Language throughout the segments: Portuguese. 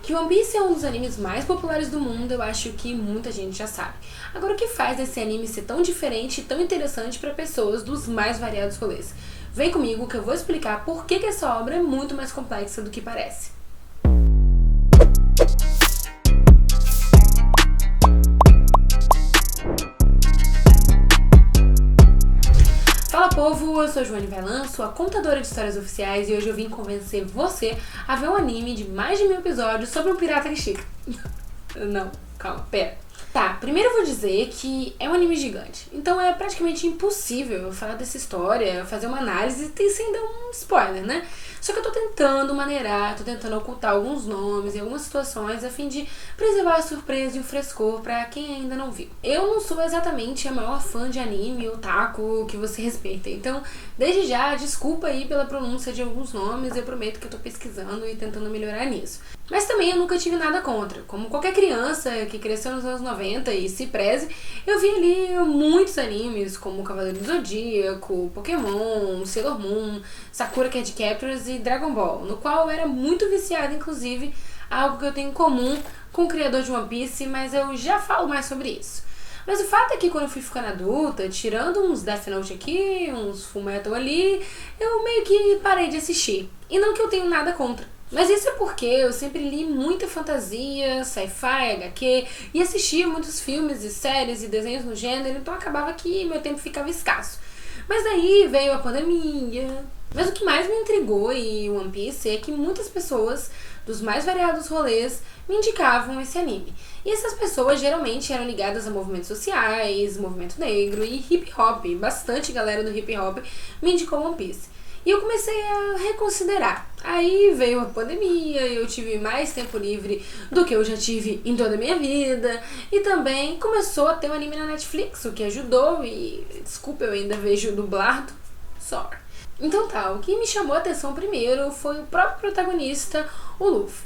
Que One Piece é um dos animes mais populares do mundo, eu acho que muita gente já sabe. Agora, o que faz esse anime ser tão diferente e tão interessante para pessoas dos mais variados rolês? Vem comigo que eu vou explicar por que essa obra é muito mais complexa do que parece. Fala povo, eu sou Joane Velan, sou a contadora de histórias oficiais e hoje eu vim convencer você a ver um anime de mais de 1000 episódios sobre um pirata que estica. Não, calma, pera. Tá, primeiro eu vou dizer que é um anime gigante, então é praticamente impossível eu falar dessa história, fazer uma análise sem dar um spoiler, né? Só que eu tô tentando maneirar, tô tentando ocultar alguns nomes e algumas situações a fim de preservar a surpresa e o frescor pra quem ainda não viu. Eu não sou exatamente a maior fã de anime, otaku, que você respeita, então desde já, desculpa aí pela pronúncia de alguns nomes, eu prometo que eu tô pesquisando e tentando melhorar nisso. Mas também eu nunca tive nada contra, como qualquer criança que cresceu nos anos 90 e se preze, eu vi ali muitos animes como Cavaleiro do Zodíaco, Pokémon, Sailor Moon, Sakura Card Captors e Dragon Ball, no qual eu era muito viciada, inclusive, algo que eu tenho em comum com o criador de One Piece, mas eu já falo mais sobre isso. Mas o fato é que quando eu fui ficando adulta, tirando uns Death Note aqui, uns Fullmetal ali, eu meio que parei de assistir. E não que eu tenha nada contra. Mas isso é porque eu sempre li muita fantasia, sci-fi, HQ, e assistia muitos filmes e séries e desenhos no gênero, então acabava que meu tempo ficava escasso. Mas daí veio a pandemia. Mas o que mais me intrigou em One Piece é que muitas pessoas dos mais variados rolês me indicavam esse anime. E essas pessoas geralmente eram ligadas a movimentos sociais, movimento negro e hip hop. Bastante galera do hip hop me indicou One Piece. E eu comecei a reconsiderar. Aí veio a pandemia, eu tive mais tempo livre do que eu já tive em toda a minha vida. E também começou a ter um anime na Netflix, o que ajudou. E desculpa, eu ainda vejo dublado. Sorry. Então tá, o que me chamou a atenção primeiro foi o próprio protagonista, o Luffy.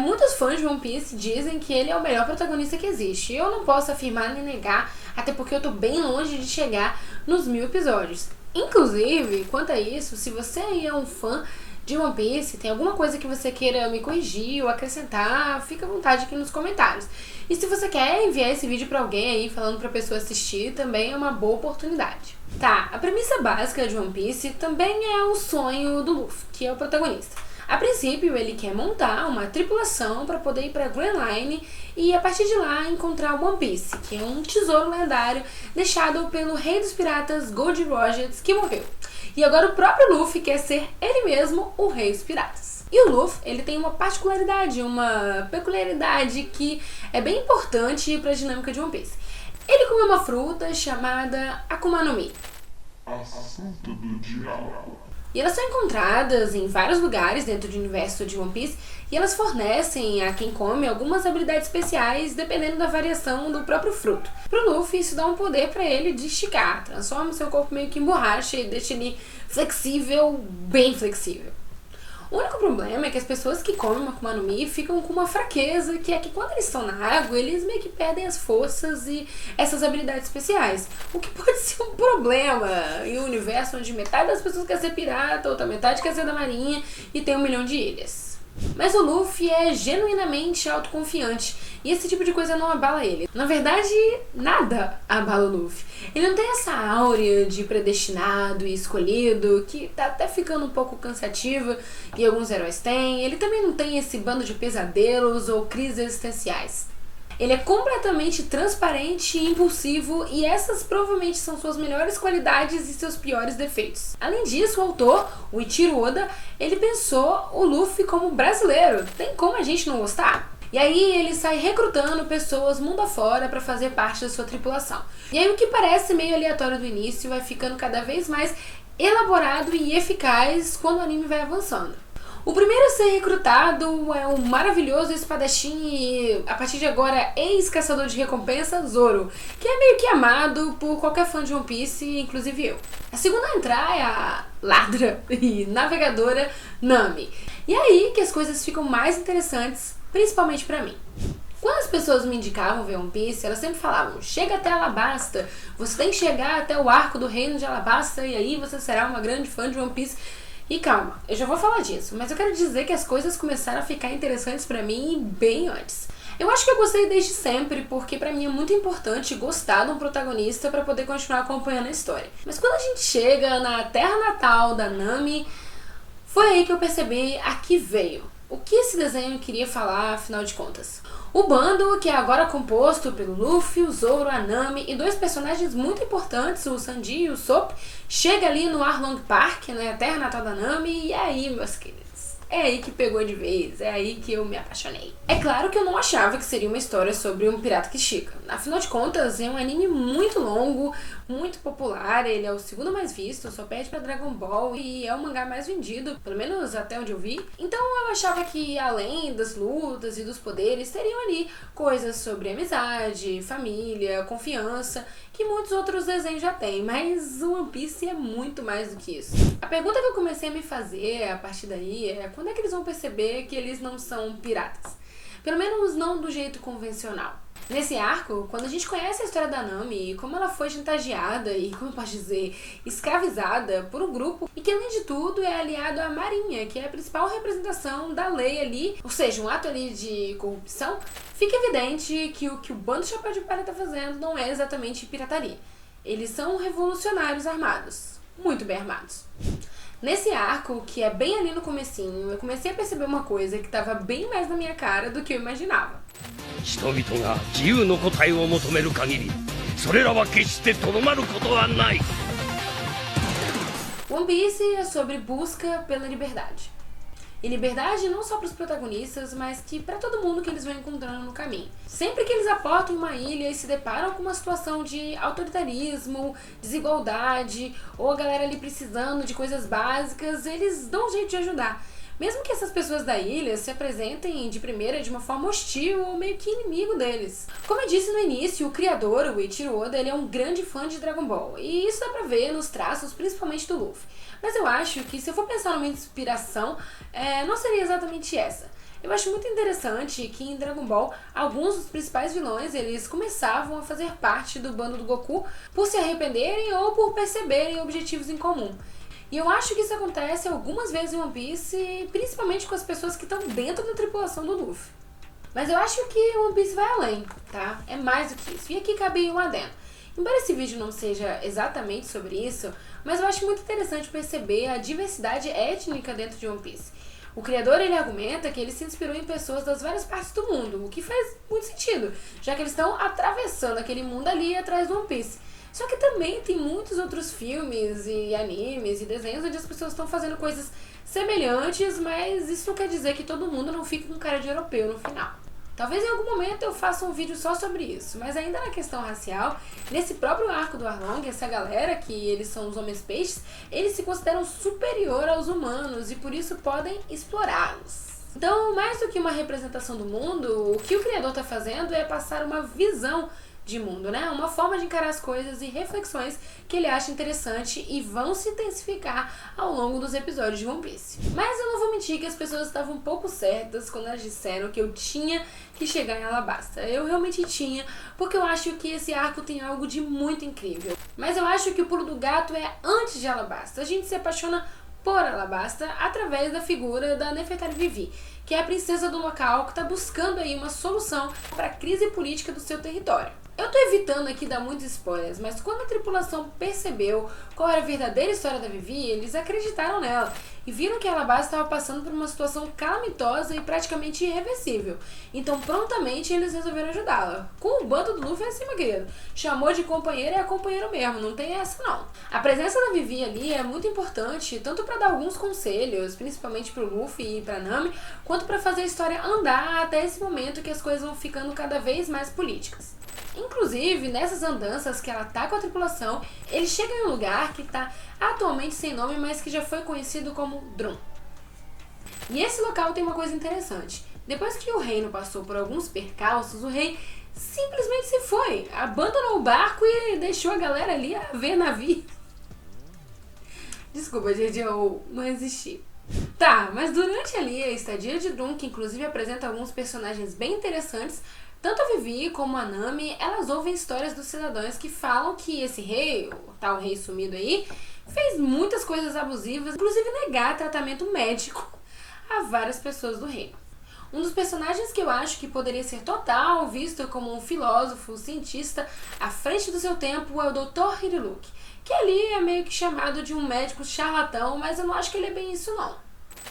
Muitos fãs de One Piece dizem que ele é o melhor protagonista que existe. Eu não posso afirmar nem negar, até porque eu tô bem longe de chegar nos 1000 episódios. Inclusive, quanto a isso, se você aí é um fã de One Piece, tem alguma coisa que você queira me corrigir ou acrescentar, fica à vontade aqui nos comentários. E se você quer enviar esse vídeo pra alguém aí, falando pra pessoa assistir, também é uma boa oportunidade. Tá, a premissa básica de One Piece também é o sonho do Luffy, que é o protagonista. A princípio, ele quer montar uma tripulação para poder ir para Grand Line e, a partir de lá, encontrar o One Piece, que é um tesouro lendário deixado pelo rei dos piratas Gold Roger, que morreu. E agora o próprio Luffy quer ser ele mesmo o rei dos piratas. E o Luffy, ele tem uma particularidade, uma peculiaridade que é bem importante para a dinâmica de One Piece. Ele come uma fruta chamada Akuma no Mi. A fruta do diabo. E elas são encontradas em vários lugares dentro do universo de One Piece e elas fornecem a quem come algumas habilidades especiais dependendo da variação do próprio fruto. Pro Luffy isso dá um poder pra ele de esticar, transforma seu corpo meio que em borracha e deixa ele flexível, bem flexível. O único problema é que as pessoas que comem Akuma no Mi ficam com uma fraqueza, que é que quando eles estão na água, eles meio que perdem as forças e essas habilidades especiais. O que pode ser um problema em um universo onde metade das pessoas quer ser pirata, outra metade quer ser da marinha e tem 1 milhão de ilhas. Mas o Luffy é genuinamente autoconfiante e esse tipo de coisa não abala ele. Na verdade, nada abala o Luffy. Ele não tem essa áurea de predestinado e escolhido, que tá até ficando um pouco cansativa e alguns heróis têm. Ele também não tem esse bando de pesadelos ou crises existenciais. Ele é completamente transparente e impulsivo e essas provavelmente são suas melhores qualidades e seus piores defeitos. Além disso, o autor, o Eiichiro Oda, ele pensou o Luffy como brasileiro. Tem como a gente não gostar? E aí ele sai recrutando pessoas mundo afora para fazer parte da sua tripulação. E aí o que parece meio aleatório do início vai ficando cada vez mais elaborado e eficaz quando o anime vai avançando. O primeiro a ser recrutado é o maravilhoso espadachim e, a partir de agora, ex-caçador de recompensa, Zoro, que é meio que amado por qualquer fã de One Piece, inclusive eu. A segunda a entrar é a ladra e navegadora Nami. E é aí que as coisas ficam mais interessantes, principalmente pra mim. Quando as pessoas me indicavam ver One Piece, elas sempre falavam: chega até Alabasta, você tem que chegar até o arco do reino de Alabasta e aí você será uma grande fã de One Piece. E calma, eu já vou falar disso, mas eu quero dizer que as coisas começaram a ficar interessantes pra mim bem antes. Eu acho que eu gostei desde sempre, porque pra mim é muito importante gostar de um protagonista pra poder continuar acompanhando a história. Mas quando a gente chega na terra natal da Nami, foi aí que eu percebi a que veio. O que esse desenho queria falar, afinal de contas? O bando, que é agora composto pelo Luffy, o Zoro, a Nami e dois personagens muito importantes, o Sanji e o Sop, chega ali no Arlong Park, né, a terra natal da Nami, e aí, meus queridos, é aí que pegou de vez, é aí que eu me apaixonei. É claro que eu não achava que seria uma história sobre um pirata que estica. Afinal de contas, é um anime muito longo, muito popular, ele é o segundo mais visto, só perde pra Dragon Ball e é o mangá mais vendido, pelo menos até onde eu vi. Então eu achava que além das lutas e dos poderes, teriam ali coisas sobre amizade, família, confiança, que muitos outros desenhos já têm, mas o One Piece é muito mais do que isso. A pergunta que eu comecei a me fazer a partir daí é quando é que eles vão perceber que eles não são piratas? Pelo menos não do jeito convencional. Nesse arco, quando a gente conhece a história da Nami e como ela foi chantageada e, como eu posso dizer, escravizada por um grupo e que, além de tudo, é aliado à Marinha, que é a principal representação da lei ali, ou seja, um ato ali de corrupção, fica evidente que o bando Chapéu de Palha tá fazendo não é exatamente pirataria. Eles são revolucionários armados, muito bem armados. Nesse arco, que é bem ali no comecinho, eu comecei a perceber uma coisa que estava bem mais na minha cara do que eu imaginava. One Piece é sobre busca pela liberdade. E liberdade não só para os protagonistas, mas que para todo mundo que eles vão encontrando no caminho. Sempre que eles aportam em uma ilha e se deparam com uma situação de autoritarismo, desigualdade, ou a galera ali precisando de coisas básicas, eles dão um jeito de ajudar. Mesmo que essas pessoas da ilha se apresentem de primeira de uma forma hostil ou meio que inimigo deles. Como eu disse no início, o criador, o Eiichiro Oda, ele é um grande fã de Dragon Ball. E isso dá pra ver nos traços, principalmente do Luffy. Mas eu acho que se eu for pensar numa inspiração, não seria exatamente essa. Eu acho muito interessante que em Dragon Ball, alguns dos principais vilões, eles começavam a fazer parte do bando do Goku por se arrependerem ou por perceberem objetivos em comum. E eu acho que isso acontece algumas vezes em One Piece, principalmente com as pessoas que estão dentro da tripulação do Luffy. Mas eu acho que One Piece vai além, tá? É mais do que isso. E aqui cabe um adendo. Embora esse vídeo não seja exatamente sobre isso, mas eu acho muito interessante perceber a diversidade étnica dentro de One Piece. O criador, ele argumenta que ele se inspirou em pessoas das várias partes do mundo, o que faz muito sentido, já que eles estão atravessando aquele mundo ali atrás do One Piece. Só que também tem muitos outros filmes e animes e desenhos onde as pessoas estão fazendo coisas semelhantes, mas isso não quer dizer que todo mundo não fique com cara de europeu no final. Talvez em algum momento eu faça um vídeo só sobre isso, mas ainda na questão racial, nesse próprio arco do Arlong, essa galera, que eles são os homens peixes, eles se consideram superior aos humanos e por isso podem explorá-los. Então, mais do que uma representação do mundo, o que o criador está fazendo é passar uma visão de mundo, né? Uma forma de encarar as coisas e reflexões que ele acha interessante e vão se intensificar ao longo dos episódios de One Piece. Mas eu não vou mentir que as pessoas estavam um pouco certas quando elas disseram que eu tinha que chegar em Alabasta. Eu realmente tinha, porque eu acho que esse arco tem algo de muito incrível. Mas eu acho que o pulo do gato é antes de Alabasta. A gente se apaixona por Alabasta através da figura da Nefertari Vivi, que é a princesa do local que está buscando aí uma solução para a crise política do seu território. Eu tô evitando aqui dar muitos spoilers, mas quando a tripulação percebeu qual era a verdadeira história da Vivi, eles acreditaram nela e viram que Alabasta estava passando por uma situação calamitosa e praticamente irreversível. Então prontamente eles resolveram ajudá-la. Com o bando do Luffy é assim, meu querido. Chamou de companheiro e é companheiro mesmo, não tem essa não. A presença da Vivi ali é muito importante, tanto para dar alguns conselhos, principalmente pro Luffy e pra Nami, quanto para fazer a história andar até esse momento que as coisas vão ficando cada vez mais políticas. Inclusive, nessas andanças que ela tá com a tripulação, eles chegam em um lugar que tá atualmente sem nome, mas que já foi conhecido como Drum. E esse local tem uma coisa interessante. Depois que o reino passou por alguns percalços, o rei simplesmente se foi, abandonou o barco e deixou a galera ali a ver navio. Desculpa, gente, eu não existi. Tá, mas durante ali a estadia de Drum, que inclusive apresenta alguns personagens bem interessantes, tanto a Vivi como a Nami, elas ouvem histórias dos cidadãos que falam que esse rei, o tal rei sumido aí, fez muitas coisas abusivas, inclusive negar tratamento médico a várias pessoas do reino. Um dos personagens que eu acho que poderia ser total visto como um filósofo, cientista à frente do seu tempo é o Dr. Hiriluk, que ali é meio que chamado de um médico charlatão, mas eu não acho que ele é bem isso não.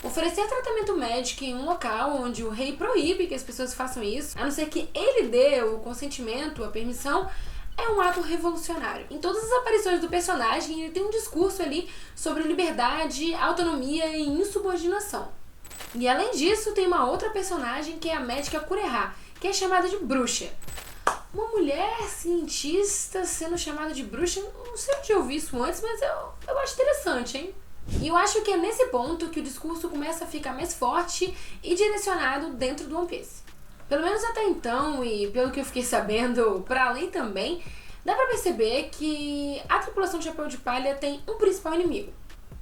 Oferecer tratamento médico em um local onde o rei proíbe que as pessoas façam isso, a não ser que ele dê o consentimento, a permissão, é um ato revolucionário. Em todas as aparições do personagem, ele tem um discurso ali sobre liberdade, autonomia e insubordinação. E além disso, tem uma outra personagem que é a médica Kureha, que é chamada de bruxa. Uma mulher cientista sendo chamada de bruxa, não sei onde eu vi isso antes, mas eu acho interessante, hein? E eu acho que é nesse ponto que o discurso começa a ficar mais forte e direcionado dentro do One Piece. Pelo menos até então, e pelo que eu fiquei sabendo, para além também, dá pra perceber que a tripulação de Chapéu de Palha tem um principal inimigo.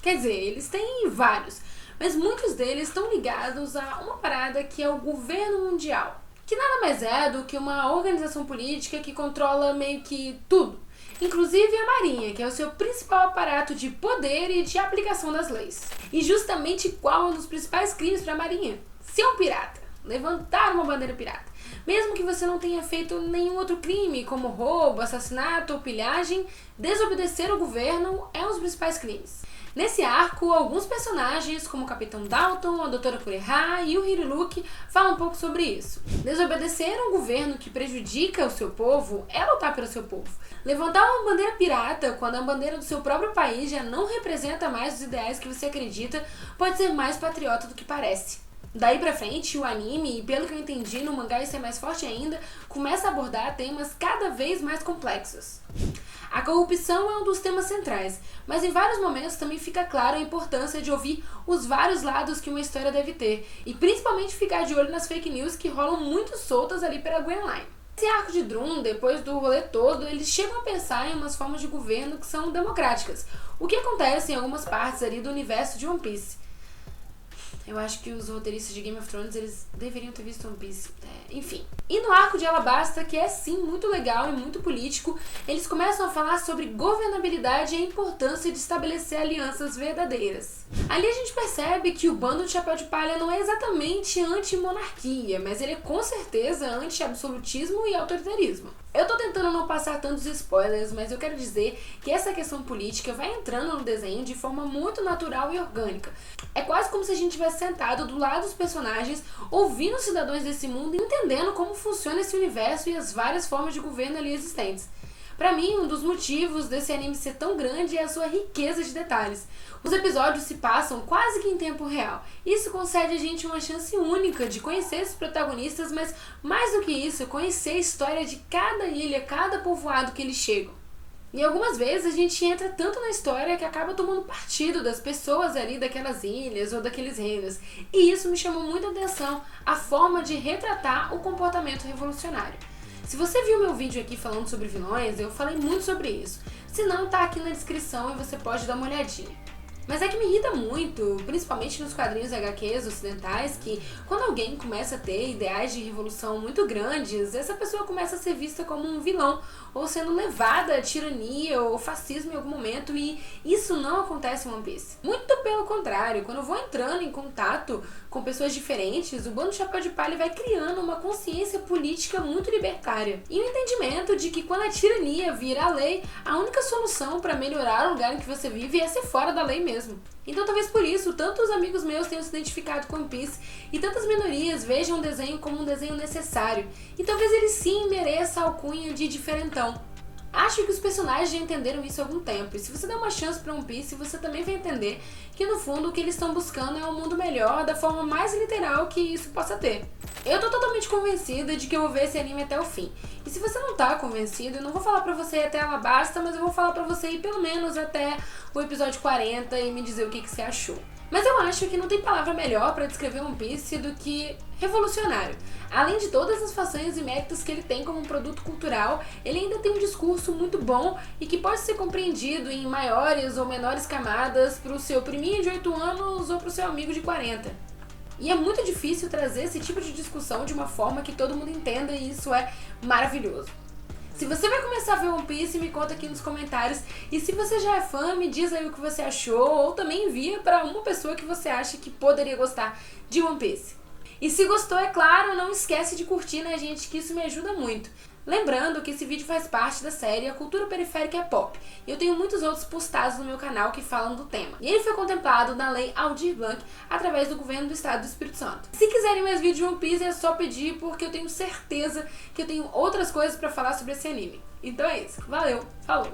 Quer dizer, eles têm vários, mas muitos deles estão ligados a uma parada que é o governo mundial, que nada mais é do que uma organização política que controla meio que tudo, inclusive a Marinha, que é o seu principal aparato de poder e de aplicação das leis. E justamente qual é um dos principais crimes para a Marinha? Ser um pirata, levantar uma bandeira pirata. Mesmo que você não tenha feito nenhum outro crime, como roubo, assassinato ou pilhagem, desobedecer ao governo é um dos principais crimes. Nesse arco, alguns personagens, como o Capitão Dalton, a Doutora Kureha e o Hiriluk, falam um pouco sobre isso. Desobedecer a um governo que prejudica o seu povo é lutar pelo seu povo. Levantar uma bandeira pirata quando a bandeira do seu próprio país já não representa mais os ideais que você acredita pode ser mais patriota do que parece. Daí pra frente, o anime, e pelo que eu entendi no mangá isso é mais forte ainda, começa a abordar temas cada vez mais complexos. A corrupção é um dos temas centrais, mas em vários momentos também fica claro a importância de ouvir os vários lados que uma história deve ter, e principalmente ficar de olho nas fake news que rolam muito soltas ali pela Grand Line. Esse arco de Drum, depois do rolê todo, eles chegam a pensar em umas formas de governo que são democráticas, o que acontece em algumas partes ali do universo de One Piece. Eu acho que os roteiristas de Game of Thrones, eles deveriam ter visto One Piece. Enfim. E no arco de Alabasta, que é sim muito legal e muito político, eles começam a falar sobre governabilidade e a importância de estabelecer alianças verdadeiras. Ali a gente percebe que o bando de Chapéu de Palha não é exatamente anti-monarquia, mas ele é com certeza anti-absolutismo e autoritarismo. Eu tô tentando não passar tantos spoilers, mas eu quero dizer que essa questão política vai entrando no desenho de forma muito natural e orgânica. É quase como se a gente tivesse sentado do lado dos personagens, ouvindo os cidadãos desse mundo e entendendo como funciona esse universo e as várias formas de governo ali existentes. Pra mim, um dos motivos desse anime ser tão grande é a sua riqueza de detalhes. Os episódios se passam quase que em tempo real. Isso concede a gente uma chance única de conhecer esses protagonistas, mas mais do que isso, conhecer a história de cada ilha, cada povoado que eles chegam. E algumas vezes a gente entra tanto na história que acaba tomando partido das pessoas ali daquelas ilhas ou daqueles reinos. E isso me chamou muita atenção, a forma de retratar o comportamento revolucionário. Se você viu meu vídeo aqui falando sobre vilões, eu falei muito sobre isso. Se não, tá aqui na descrição e você pode dar uma olhadinha. Mas é que me irrita muito, principalmente nos quadrinhos HQs ocidentais, que quando alguém começa a ter ideais de revolução muito grandes, essa pessoa começa a ser vista como um vilão, ou sendo levada a tirania ou fascismo em algum momento, e isso não acontece em One Piece. Muito pelo contrário, quando eu vou entrando em contato com pessoas diferentes, o Bando de Chapéu de Palha vai criando uma consciência política muito libertária. E o entendimento de que quando a tirania vira a lei, a única solução para melhorar o lugar em que você vive é ser fora da lei mesmo. Então talvez por isso tantos amigos meus tenham se identificado com One Piece e tantas minorias vejam o desenho como um desenho necessário. E talvez ele sim mereça a alcunha de diferentão. Acho que os personagens já entenderam isso há algum tempo, e se você der uma chance para One Piece, você também vai entender que no fundo o que eles estão buscando é um mundo melhor da forma mais literal que isso possa ter. Eu tô totalmente convencida de que eu vou ver esse anime até o fim. E se você não tá convencido, eu não vou falar pra você ir até Alabasta, mas eu vou falar pra você ir pelo menos até o episódio 40 e me dizer o que você achou. Mas eu acho que não tem palavra melhor pra descrever One Piece do que revolucionário. Além de todas as façanhas e méritos que ele tem como um produto cultural, ele ainda tem um discurso muito bom e que pode ser compreendido em maiores ou menores camadas pro seu priminho de 8 anos ou pro seu amigo de 40. E é muito difícil trazer esse tipo de discussão de uma forma que todo mundo entenda, e isso é maravilhoso. Se você vai começar a ver One Piece, me conta aqui nos comentários. E se você já é fã, me diz aí o que você achou, ou também envia pra uma pessoa que você acha que poderia gostar de One Piece. E se gostou, é claro, não esquece de curtir, né, gente, que isso me ajuda muito. Lembrando que esse vídeo faz parte da série A Cultura Periférica é Pop. E eu tenho muitos outros postados no meu canal que falam do tema. E ele foi contemplado na Lei Aldir Blanc através do governo do estado do Espírito Santo. Se quiserem mais vídeos de One Piece é só pedir, porque eu tenho certeza que eu tenho outras coisas pra falar sobre esse anime. Então é isso. Valeu, falou!